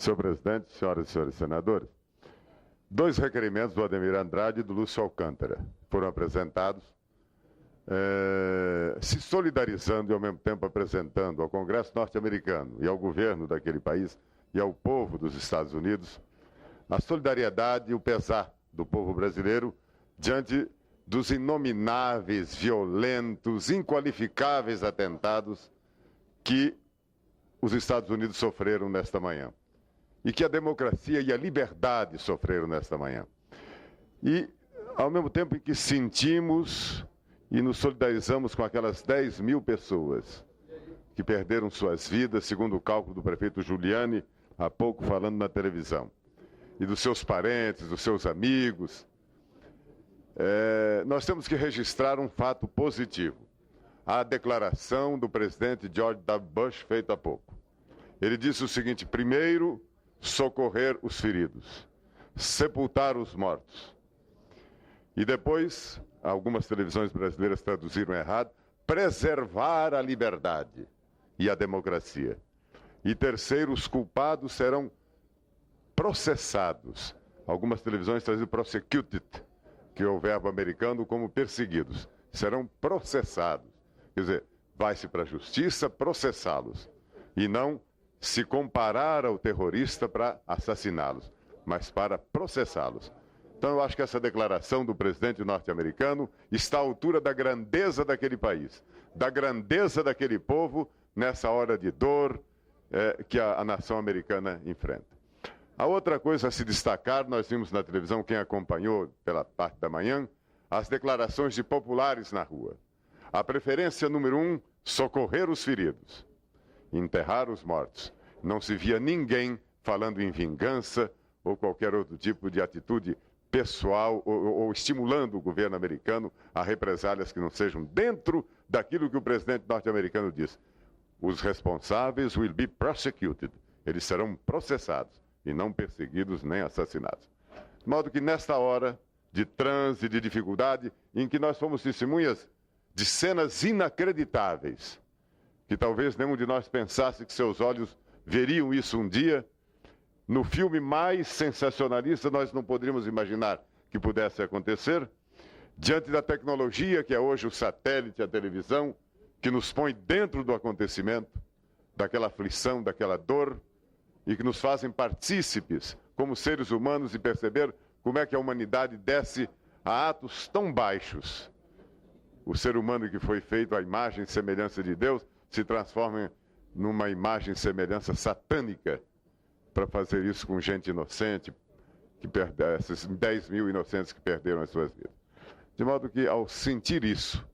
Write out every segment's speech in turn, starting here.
Senhor presidente, senhoras e senhores senadores, dois requerimentos do Ademir Andrade e do Lúcio Alcântara foram apresentados, se solidarizando e ao mesmo tempo apresentando ao Congresso norte-americano e ao governo daquele país e ao povo dos Estados Unidos a solidariedade e o pesar do povo brasileiro diante dos inomináveis, violentos, inqualificáveis atentados que os Estados Unidos sofreram nesta manhã e que a democracia e a liberdade sofreram nesta manhã. E, ao mesmo tempo em que sentimos e nos solidarizamos com aquelas 10 mil pessoas que perderam suas vidas, segundo o cálculo do prefeito Giuliani, há pouco falando na televisão, e dos seus parentes, dos seus amigos, nós temos que registrar um fato positivo. A declaração do presidente George W. Bush feita há pouco. Ele disse o seguinte: primeiro, socorrer os feridos, sepultar os mortos. E depois, algumas televisões brasileiras traduziram errado, preservar a liberdade e a democracia. E terceiro, os culpados serão processados. Algumas televisões traduziram prosecuted, que é o verbo americano, como perseguidos. Serão processados. Quer dizer, vai-se para a justiça processá-los. E não se comparar ao terrorista para assassiná-los, mas para processá-los. Então eu acho que essa declaração do presidente norte-americano está à altura da grandeza daquele país, da grandeza daquele povo nessa hora de dor que a nação americana enfrenta. A outra coisa a se destacar, nós vimos na televisão, quem acompanhou pela parte da manhã, as declarações de populares na rua. A preferência número 1, socorrer os feridos, enterrar os mortos. Não se via ninguém falando em vingança ou qualquer outro tipo de atitude pessoal ou estimulando o governo americano a represálias que não sejam dentro daquilo que o presidente norte-americano diz. Os responsáveis will be prosecuted. Eles serão processados e não perseguidos nem assassinados. De modo que nesta hora de transe, de dificuldade, em que nós fomos testemunhas de cenas inacreditáveis, que talvez nenhum de nós pensasse que seus olhos veriam isso um dia, no filme mais sensacionalista nós não poderíamos imaginar que pudesse acontecer, diante da tecnologia que é hoje o satélite, a televisão, que nos põe dentro do acontecimento, daquela aflição, daquela dor, e que nos fazem partícipes como seres humanos e perceber como é que a humanidade desce a atos tão baixos. O ser humano que foi feito à imagem e semelhança de Deus se transforma numa imagem e semelhança satânica para fazer isso com gente inocente, esses 10 mil inocentes que perderam as suas vidas. De modo que, ao sentir isso,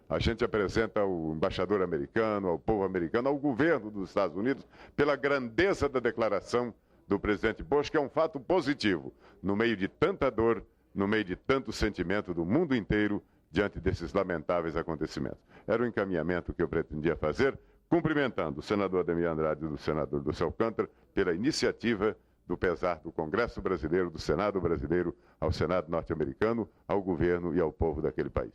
a gente apresenta ao embaixador americano, ao povo americano, ao governo dos Estados Unidos, pela grandeza da declaração do presidente Bush, que é um fato positivo, no meio de tanta dor, no meio de tanto sentimento do mundo inteiro, diante desses lamentáveis acontecimentos. Era o encaminhamento que eu pretendia fazer, cumprimentando o senador Ademir Andrade e o senador Lúcio Alcântara pela iniciativa do pesar do Congresso brasileiro, do Senado brasileiro, ao Senado norte-americano, ao governo e ao povo daquele país.